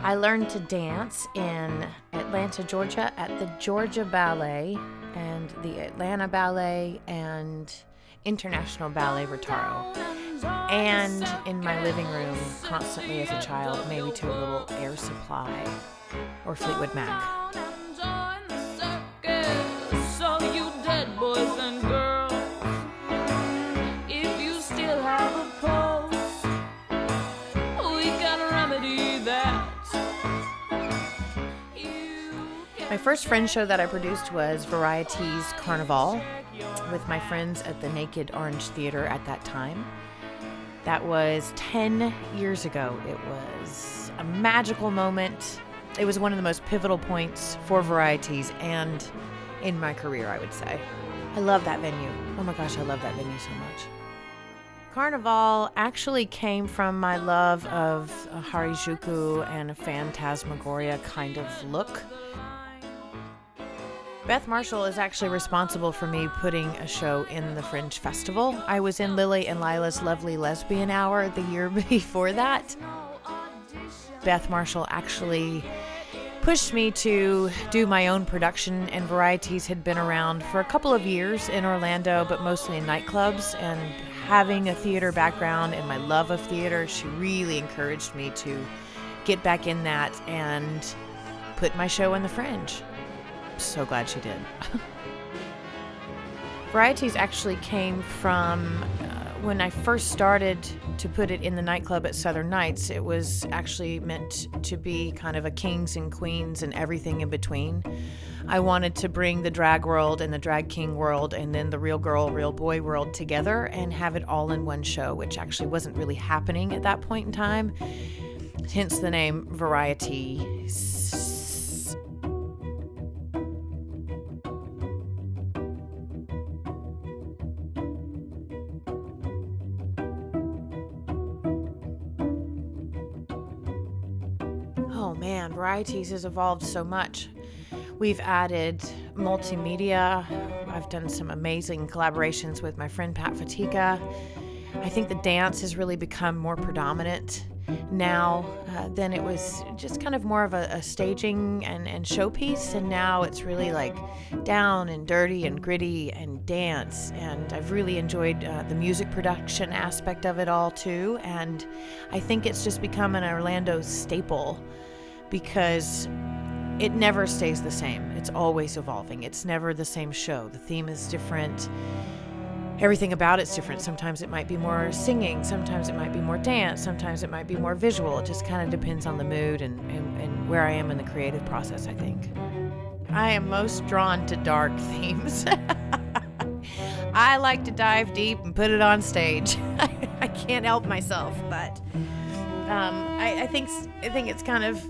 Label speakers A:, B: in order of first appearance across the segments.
A: I learned to dance in Atlanta, Georgia at the Georgia Ballet and the Atlanta Ballet and International Ballet Retaro. And in my living room constantly as a child, maybe to a little Air Supply or Fleetwood Mac.
B: So you dead boys and girls, if you still have a pulse, we can remedy that.
A: My first Fringe show that I produced was Variety's Carnival with my friends at the Naked Orange Theater at that time. That was 10 years ago. It was a magical moment. It was one of the most pivotal points for Varieties and in my career, I would say. I love that venue. Oh my gosh, I love that venue so much. Carnival actually came from my love of a Harajuku and a Phantasmagoria kind of look. Beth Marshall is actually responsible for me putting a show in the Fringe Festival. I was in Lily and Lila's Lovely Lesbian Hour the year before that. Beth Marshall actually pushed me to do my own production, and Varieties had been around for a couple of years in Orlando, but mostly in nightclubs. And having a theater background and my love of theater, she really encouraged me to get back in that and put my show in the Fringe. So glad she did. Varieties actually came from when I first started to put it in the nightclub at Southern Nights. It was actually meant to be kind of a kings and queens and everything in between. I wanted to bring the drag world and the drag king world and then the real girl, real boy world together and have it all in one show, which actually wasn't really happening at that point in time. Hence the name Variety. Oh man, Varieties has evolved so much. We've added multimedia. I've done some amazing collaborations with my friend Pat Fatika. I think the dance has really become more predominant now than it was just kind of more of a staging and showpiece. And now it's really like down and dirty and gritty and dance. And I've really enjoyed the music production aspect of it all too. And I think it's just become an Orlando staple because it never stays the same. It's always evolving. It's never the same show. The theme is different. Everything about it's different. Sometimes it might be more singing. Sometimes it might be more dance. Sometimes it might be more visual. It just kind of depends on the mood and where I am in the creative process, I think. I am most drawn to dark themes. I like to dive deep and put it on stage. I can't help myself, but I think it's kind of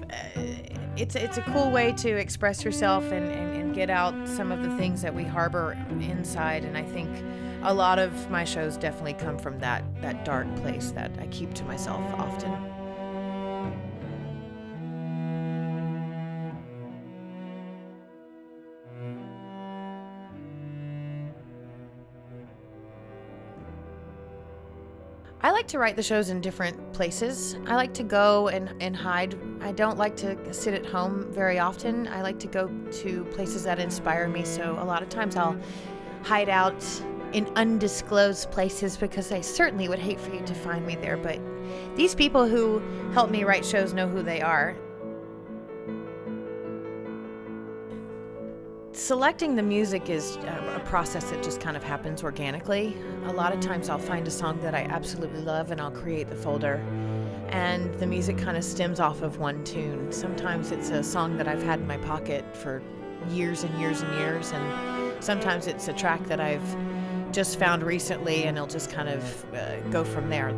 A: it's a cool way to express yourself and get out some of the things that we harbor inside. And I think a lot of my shows definitely come from that dark place that I keep to myself often. I like to write the shows in different places. I like to go and hide. I don't like to sit at home very often. I like to go to places that inspire me. So a lot of times I'll hide out in undisclosed places because I certainly would hate for you to find me there. But these people who help me write shows know who they are. Selecting the music is a process that just kind of happens organically. A lot of times I'll find a song that I absolutely love and I'll create the folder, and the music kind of stems off of one tune. Sometimes it's a song that I've had in my pocket for years and years and years, and sometimes it's a track that I've just found recently and it'll just kind of go from there.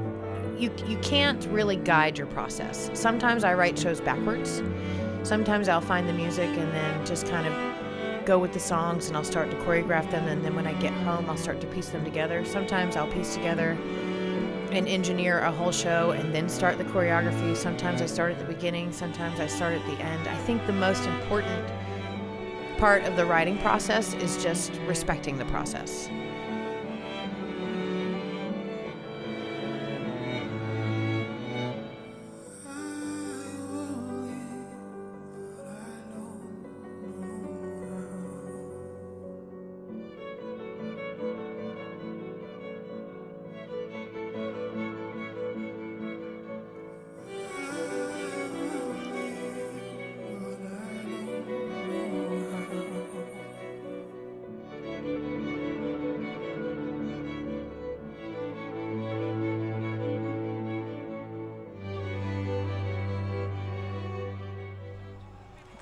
A: You can't really guide your process. Sometimes I write shows backwards. Sometimes I'll find the music and then just kind of go with the songs and I'll start to choreograph them, and then when I get home I'll start to piece them together. Sometimes I'll piece together and engineer a whole show and then start the choreography. Sometimes I start at the beginning, sometimes I start at the end. I think the most important part of the writing process is just respecting the process.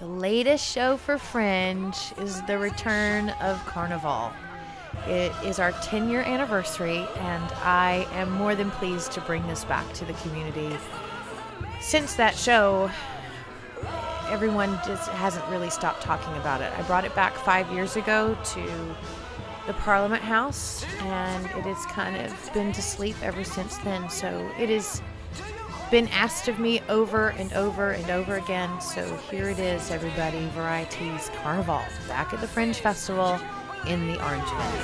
A: The latest show for Fringe is the return of Carnival. It is our 10-year anniversary, and I am more than pleased to bring this back to the community. Since that show, everyone just hasn't really stopped talking about it. I brought it back 5 years ago to the Parliament House, and it has kind of been to sleep ever since then. So it has been asked of me over and over and over again. So here it is, everybody. Varieties Carnival, back at the Fringe Festival in the Orange Venue.